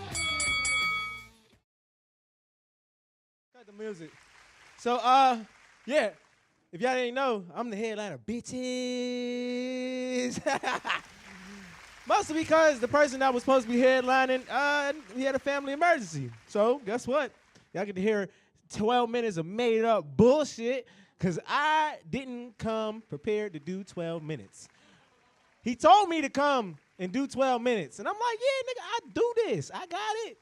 Got the music. So, yeah, if y'all didn't know, I'm the headliner, bitches. Mostly because the person that was supposed to be headlining, he had a family emergency. So, guess what? Y'all get to hear 12 minutes of made-up bullshit because I didn't come prepared to do 12 minutes. He told me to come and do 12 minutes. And I'm like, yeah, nigga, I do this. I got it.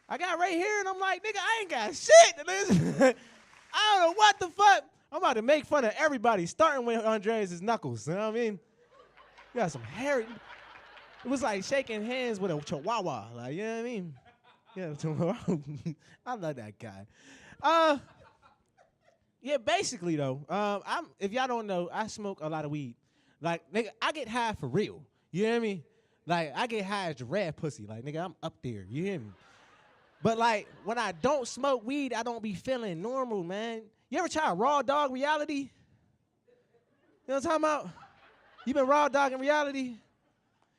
I got right here, and I'm like, nigga, I ain't got shit to listen. I don't know what the fuck. I'm about to make fun of everybody, starting with Andreas' knuckles. You know what I mean? You got some hairy. It was like shaking hands with a chihuahua. Like, you know what I mean? Yeah, I love that guy. Yeah, basically, though, if y'all don't know, I smoke a lot of weed. Like, nigga, I get high for real. You hear me? Like, I get high as giraffe pussy. Like, nigga, I'm up there. You hear me? But, like, when I don't smoke weed, I don't be feeling normal, man. You ever try raw dog reality? You know what I'm talking about? You been raw dogging reality?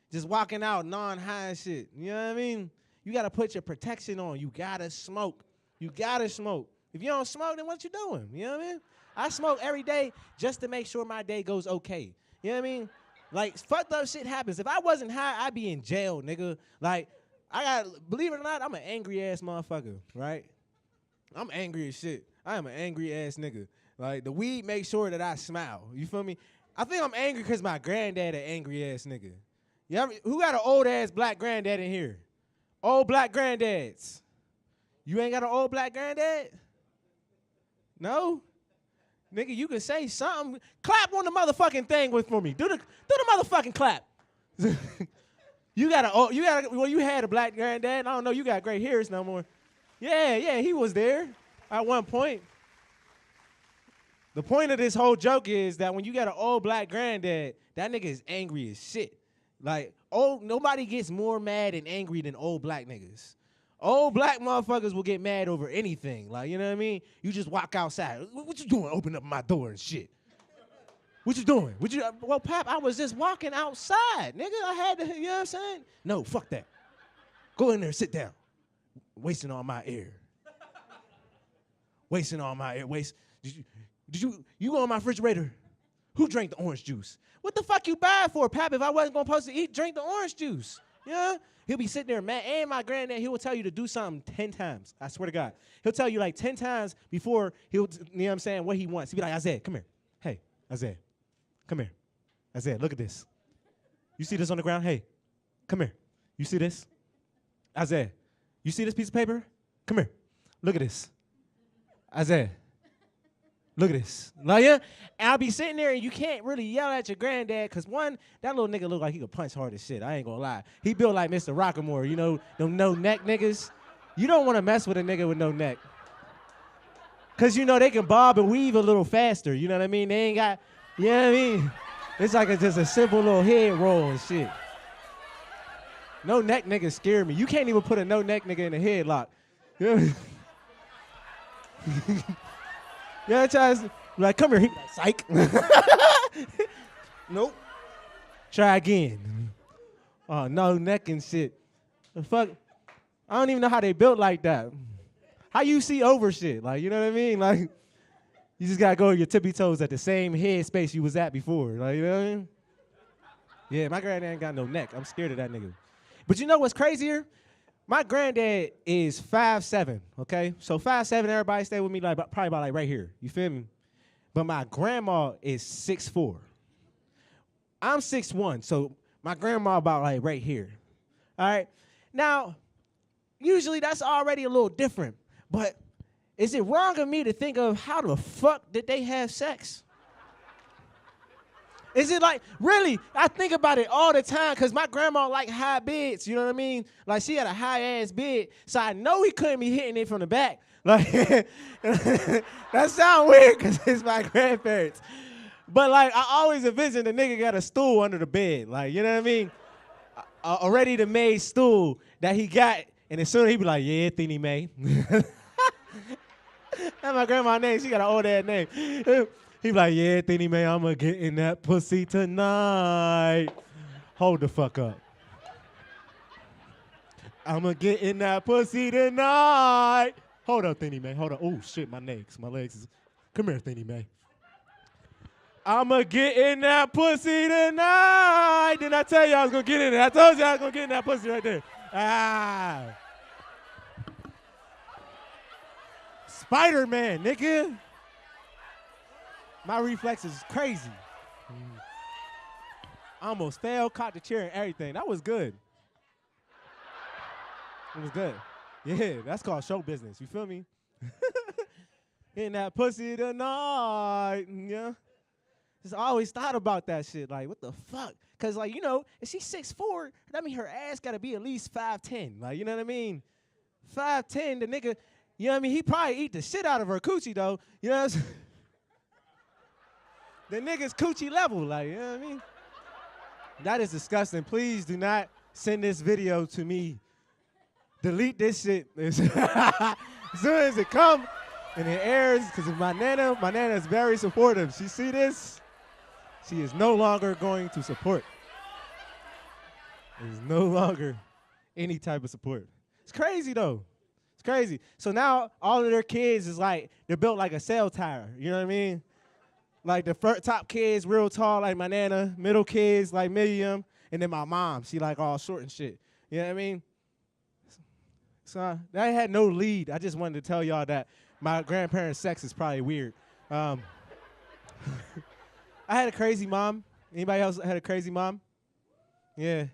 Just walking out non-high and shit. You know what I mean? You got to put your protection on. You got to smoke. You got to smoke. If you don't smoke, then what you doing? You know what I mean? I smoke every day just to make sure my day goes okay. You know what I mean? Like, fucked up shit happens. If I wasn't high, I'd be in jail, nigga. Like, believe it or not, I'm an angry-ass motherfucker, right? I'm angry as shit. I am an angry-ass nigga. Like, the weed makes sure that I smile. You feel me? I think I'm angry because my granddad an angry-ass nigga. Who got an old-ass black granddad in here? Old black granddads. You ain't got an old black granddad? No? Nigga, you can say something. Clap on the motherfucking thing for me. Do the motherfucking clap. You had a black granddad. I don't know, you got gray hairs no more. Yeah, he was there at one point. The point of this whole joke is that when you got an old black granddad, that nigga is angry as shit. Like, nobody gets more mad and angry than old black niggas. Old black motherfuckers will get mad over anything. Like, you know what I mean? You just walk outside. What you doing? Open up my door and shit. What you doing? Well, Pap, I was just walking outside, nigga. I had to, you know what I'm saying? No, fuck that. Go in there, sit down. Wasting all my air. Wasting all my air. You go in my refrigerator? Who drank the orange juice? What the fuck you buy for, Pap? If I wasn't supposed to drink the orange juice. Yeah? He'll be sitting there mad. And my granddad, he will tell you to do something 10 times. I swear to God. He'll tell you like 10 times before you know what I'm saying, what he wants. He'll be like, Isaiah, come here. Hey, Isaiah, come here. Isaiah, look at this. You see this on the ground? Hey, come here. You see this? Isaiah, you see this piece of paper? Come here. Look at this. Isaiah. Look at this. Like, yeah, and I'll be sitting there and you can't really yell at your granddad because, one, that little nigga look like he could punch hard as shit. I ain't gonna lie. He built like Mr. Rockamore, you know, them no-neck niggas. You don't want to mess with a nigga with no neck. Because, you know, they can bob and weave a little faster. You know what I mean? They ain't got, you know what I mean? It's like just a simple little head roll and shit. No-neck niggas scare me. You can't even put a no-neck nigga in a headlock. You know? Yeah, Charles, like, come here. He like, psych. Nope. Try again. Oh, no neck and shit. The fuck? I don't even know how they built like that. How you see over shit? Like, you know what I mean? Like, you just gotta go your tippy toes at the same head space you was at before. Like, you know what I mean? Yeah, my granddad ain't got no neck. I'm scared of that nigga. But you know what's crazier? My granddad is 5'7", okay? So 5'7", everybody stay with me like probably about like right here. You feel me? But my grandma is 6'4". I'm 6'1", so my grandma about like right here. All right? Now, usually that's already a little different. But is it wrong of me to think of how the fuck did they have sex? Is it like, really? I think about it all the time because my grandma liked high beds, you know what I mean? Like, she had a high-ass bed, so I know he couldn't be hitting it from the back. Like, that sounds weird because it's my grandparents. But, like, I always envision the nigga got a stool under the bed. Like, you know what I mean? A ready-to-made stool that he got, and as soon as he be like, yeah, Thinny May. That's my grandma's name. She got an old-ass name. He be like, yeah, Thinny May, I'm going to get in that pussy tonight. Hold the fuck up. I'm going to get in that pussy tonight. Hold up, Thinny May. Hold up. Oh, shit, my legs. My legs is... Come here, Thinny May. I'm going to get in that pussy tonight. Didn't I tell you I was going to get in it? I told you I was going to get in that pussy right there. Ah. Spider-Man, nigga. My reflexes is crazy. I almost fell, caught the chair and everything. That was good. It was good. Yeah, that's called show business. You feel me? In that pussy tonight. Yeah. Just always thought about that shit. Like, what the fuck? Because, like, you know, if she's 6'4", that means her ass got to be at least 5'10". Like, you know what I mean? 5'10", the nigga, you know what I mean? He probably eat the shit out of her coochie, though. You know what I'm saying? The nigga's coochie level, like, you know what I mean? That is disgusting. Please do not send this video to me. Delete this shit as soon as it comes and it airs, because my nana is very supportive. She see this, she is no longer going to support. There's no longer any type of support. It's crazy, though. It's crazy. So now all of their kids is like, they're built like a cell tower. You know what I mean? Like the top kids real tall like my nana, middle kids like medium, and then my mom, she like all short and shit. You know what I mean? So I had no lead. I just wanted to tell y'all that my grandparents' sex is probably weird. I had a crazy mom. Anybody else had a crazy mom? Yeah.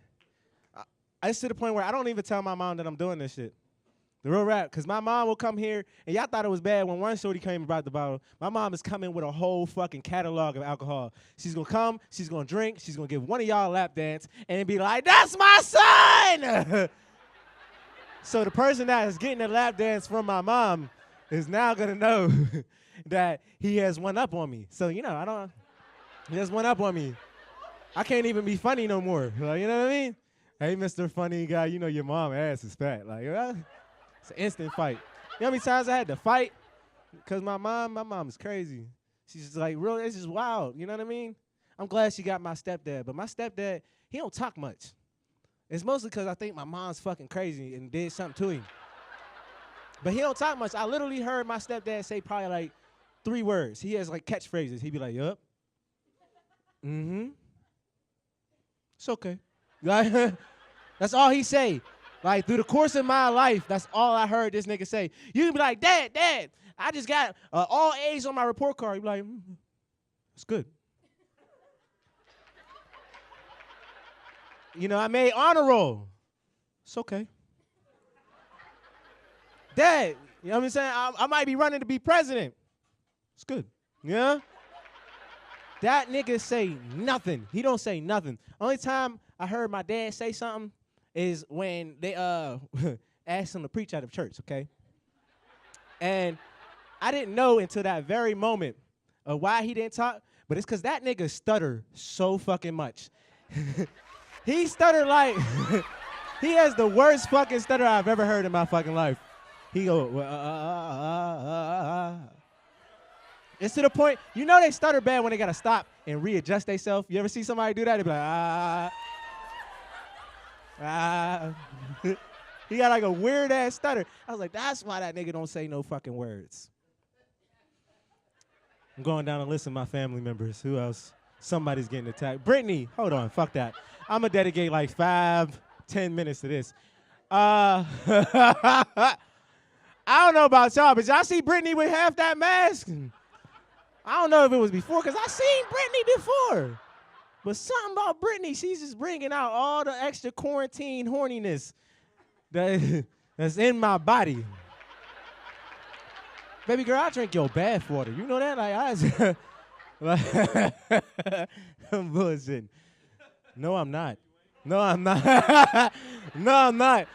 It's to the point where I don't even tell my mom that I'm doing this shit. The real rap. Because my mom will come here, and y'all thought it was bad when one shorty came and brought the bottle. My mom is coming with a whole fucking catalog of alcohol. She's going to come, she's going to drink, she's going to give one of y'all a lap dance, and be like, that's my son! So the person that is getting the lap dance from my mom is now going to know that he has one up on me. So, he has one up on me. I can't even be funny no more. Like, you know what I mean? Hey, Mr. Funny Guy, you know your mom ass is fat. Like, it's an instant fight. You know how many times I had to fight? Because my mom is crazy. She's just like, real, it's just wild. You know what I mean? I'm glad she got my stepdad. But my stepdad, he don't talk much. It's mostly because I think my mom's fucking crazy and did something to him. But he don't talk much. I literally heard my stepdad say probably like 3 words. He has like catchphrases. He'd be like, yup. Mm-hmm. It's okay. That's all he say. Like, through the course of my life, that's all I heard this nigga say. You'd be like, Dad, I just got all A's on my report card. You'd be like, it's good. I made honor roll. It's okay. Dad, you know what I'm saying? I might be running to be president. It's good. Yeah? That nigga say nothing. He don't say nothing. Only time I heard my dad say something is when they asked him to preach out of church, okay? And I didn't know until that very moment why he didn't talk, but it's because that nigga stutter so fucking much. He stuttered like, he has the worst fucking stutter I've ever heard in my fucking life. He go, It's to the point, they stutter bad when they gotta stop and readjust themselves. You ever see somebody do that? They be like, He got like a weird ass stutter. I was like, that's why that nigga don't say no fucking words. I'm going down the list of my family members. Who else? Somebody's getting attacked. Brittany, hold on, fuck that. I'm gonna dedicate like 5-10 minutes to this. I don't know about y'all, but y'all see Brittany with half that mask? I don't know if it was before, because I seen Brittany before. But something about Brittany, she's just bringing out all the extra quarantine horniness that's in my body. Baby girl, I drink your bath water. You know that? I'm bullshitting. No, I'm not. No, I'm not. No, I'm not.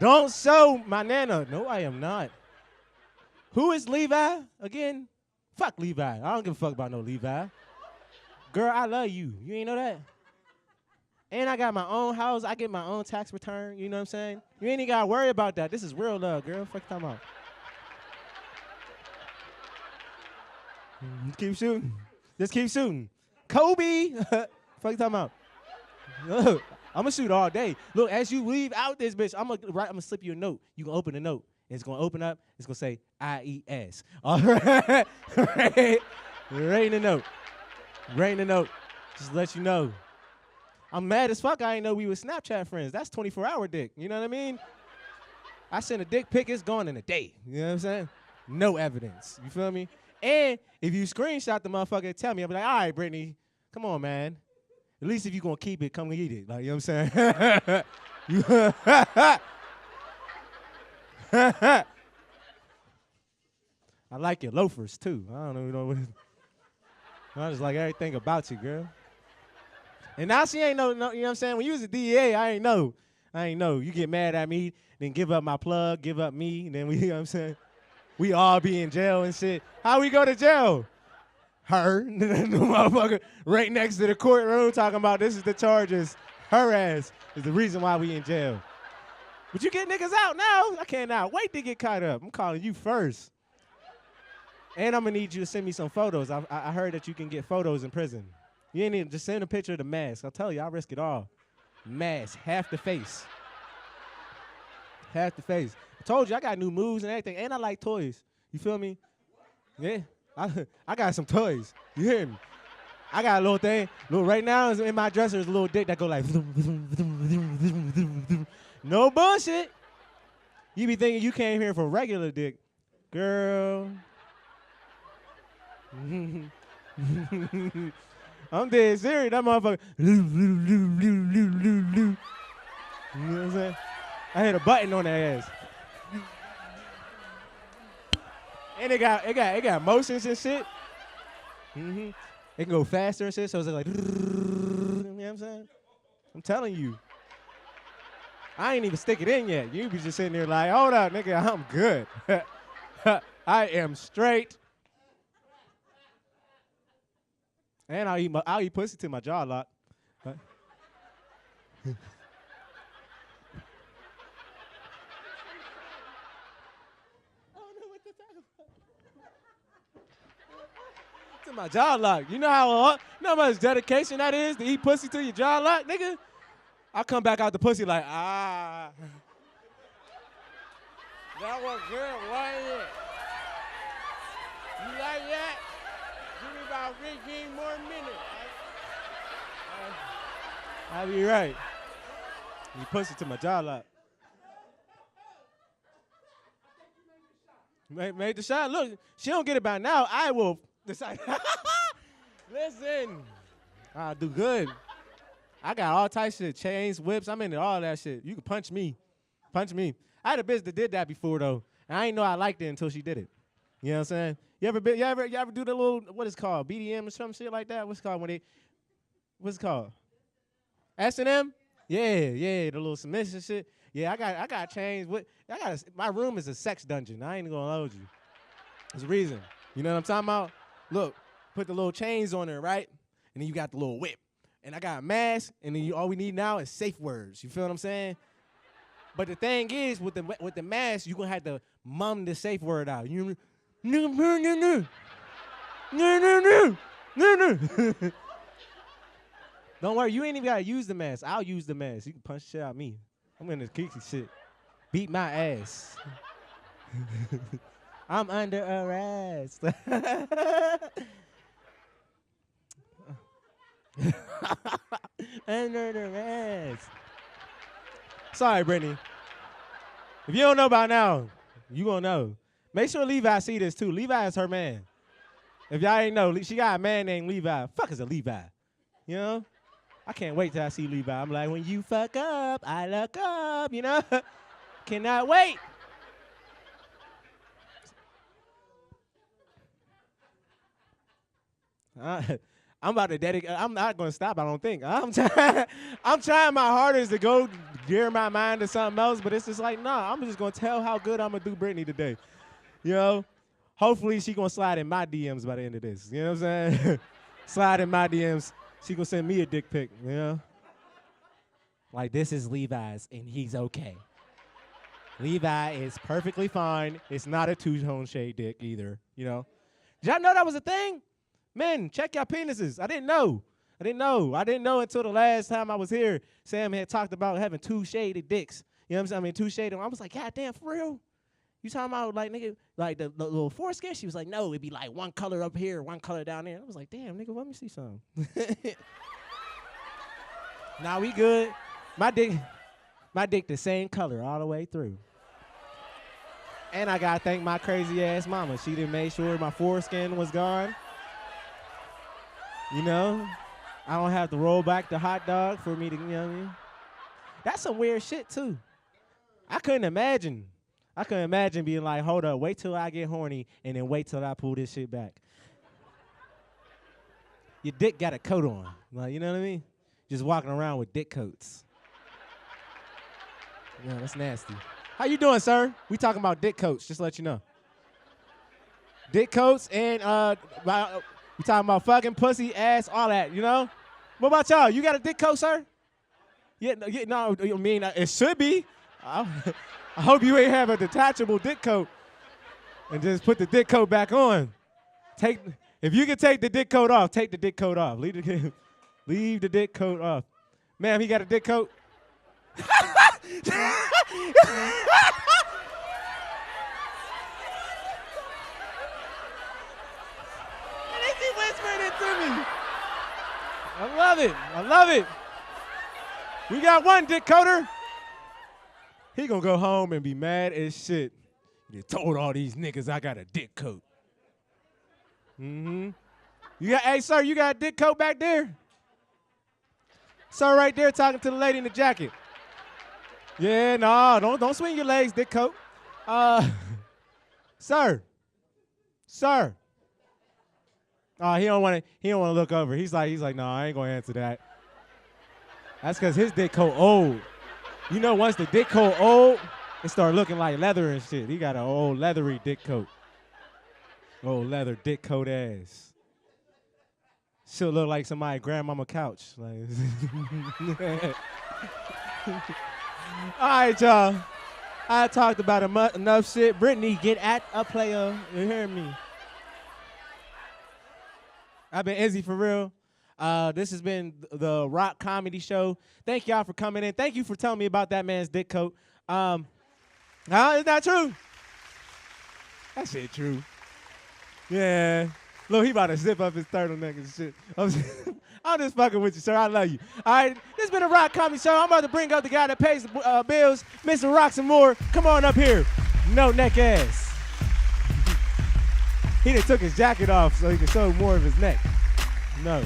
Don't show my nana. No, I am not. Who is Levi again? Fuck Levi. I don't give a fuck about no Levi. Girl, I love you. You ain't know that? And I got my own house. I get my own tax return. You know what I'm saying? You ain't even got to worry about that. This is real love, girl. Fuck you talking about? Keep shooting. Just keep shooting. Kobe. Fuck you talking about? Look, I'm going to shoot all day. Look, as you leave out this bitch, I'm gonna slip you a note. You can open the note. And it's going to open up. It's going to say IES. All right. Right in the note. Right in the note. Just to let you know. I'm mad as fuck I ain't know we were Snapchat friends. That's 24-hour dick. You know what I mean? I sent a dick pic. It's gone in a day. You know what I'm saying? No evidence. You feel me? And if you screenshot the motherfucker, tell me. I'll be like, all right, Brittany, come on, man. At least if you going to keep it, come eat it. Like, you know what I'm saying? I like your loafers, too. I don't know what I just like everything about you, girl. And now she ain't know, you know what I'm saying? When you was a DEA, I ain't know. You get mad at me, then give up my plug, give up me, and then we, you know what I'm saying? We all be in jail and shit. How we go to jail? Her, the motherfucker right next to the courtroom talking about this is the charges. Her ass is the reason why we in jail. But you get niggas out now. I cannot wait to get caught up. I'm calling you first. And I'm going to need you to send me some photos. I heard that you can get photos in prison. You ain't need just send a picture of the mask. I'll tell you, I'll risk it all. Mask, half the face. Half the face. I told you, I got new moves and everything, and I like toys. You feel me? Yeah, I got some toys. You hear me? I got a little thing. Right now in my dresser is a little dick that go like, no bullshit. You be thinking you came here for regular dick. Girl. I'm dead serious. That motherfucker. You know what I'm saying? I hit a button on that ass. And it got motions and shit. Mm-hmm. It can go faster and shit, so it's like, you know what I'm saying? I'm telling you. I ain't even stick it in yet. You be just sitting there like, hold up, nigga, I'm good. I am straight. And I'll eat pussy till my jaw lock. To my jaw lock. You know how much dedication that is to eat pussy till your jaw lock, nigga? I come back out the pussy like, that was good, wasn't it? You like that? Give me about 15 more minutes. I'll be right. You pussy to my jaw lock. Made the shot. Look, she don't get it by now. I will decide. Listen, I'll do good. I got all types of shit, chains, whips. I'm into all that shit. You can punch me. Punch me. I had a bitch that did that before, though. And I didn't know I liked it until she did it. You know what I'm saying? You ever do the little, what is it called, BDM or some shit like that? What's it called what's it called? S&M? Yeah, the little submission shit. Yeah, I got chains. My room is a sex dungeon. I ain't gonna hold you. There's a reason. You know what I'm talking about? Look, put the little chains on there, right? And then you got the little whip. And I got a mask, and then all we need now is safe words. You feel what I'm saying? But the thing is, with the mask, you're gonna have to mum the safe word out. You no. Don't worry, you ain't even gotta use the mask. I'll use the mask. You can punch shit out of me. I'm in this kiki shit. Beat my ass. I'm under arrest. Under arrest. Sorry, Brittany. If you don't know by now, you gonna know. Make sure Levi see this too. Levi is her man. If y'all ain't know, she got a man named Levi. Fuck is a Levi? You know? I can't wait till I see Levi. I'm like, when you fuck up, I look up, you know? Cannot wait. I'm about to dedicate. I'm not gonna stop. I don't think. I'm trying my hardest to go gear my mind to something else, but it's just like, nah. I'm just gonna tell how good I'm gonna do Brittany today. You know, hopefully she gonna slide in my DMs by the end of this. You know what I'm saying? Slide in my DMs. She gonna send me a dick pic. You know, like this is Levi's and he's okay. Levi is perfectly fine. It's not a two-tone shade dick either. You know, did y'all know that was a thing? Men, check your penises. I didn't know until the last time I was here. Sam had talked about having two shaded dicks. You know what I'm saying? I mean, two shaded. I was like, God damn, for real? You talking about like, nigga, like the little foreskin? She was like, no, it'd be like one color up here, one color down there. I was like, damn, nigga, let me see something. Nah, we good. My dick the same color all the way through. And I gotta thank my crazy ass mama. She done made sure my foreskin was gone. You know, I don't have to roll back the hot dog for me to, you know what I mean? That's some weird shit, too. I couldn't imagine being like, hold up, wait till I get horny and then wait till I pull this shit back. Your dick got a coat on. Like, you know what I mean? Just walking around with dick coats. Yeah, that's nasty. How you doing, sir? We talking about dick coats, just to let you know. Dick coats and, we talking about fucking pussy, ass, all that, you know? What about y'all? You got a dick coat, sir? Yeah, no, I mean, it should be. I hope you ain't have a detachable dick coat and just put the dick coat back on. If you can take the dick coat off, take the dick coat off. Leave the dick coat off. Ma'am, he got a dick coat? Whispering it to me. I love it. We got one dick coater. He gonna go home and be mad as shit. You told all these niggas I got a dick coat. Mm-hmm. Hey, sir, you got a dick coat back there? Sir, right there talking to the lady in the jacket. Yeah, no, don't swing your legs, dick coat. Sir, Sir. Oh, he don't want to look over. He's like, no, I ain't gonna answer that. That's because his dick coat old. You know, once the dick coat old, it start looking like leather and shit. He got an old leathery dick coat. Old leather dick coat ass. She'll look like somebody's grandmama couch. Like, all right, y'all. I talked about enough shit. Brittany, get at a player. You hear me? I've been Izzy for real. This has been the Rock Comedy Show. Thank y'all for coming in. Thank you for telling me about that man's dick coat. Is that true? That shit true. Yeah. Look, he about to zip up his turtleneck and shit. I'm just fucking with you, sir. I love you. All right, this has been a Rock Comedy Show. I'm about to bring up the guy that pays the bills, Mr. Rocks and More. Come on up here. No neck ass. He done took his jacket off so he can show more of his neck. No.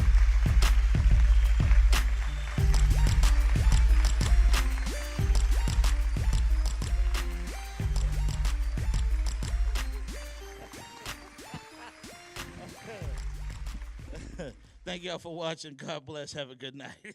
Thank y'all for watching. God bless. Have a good night.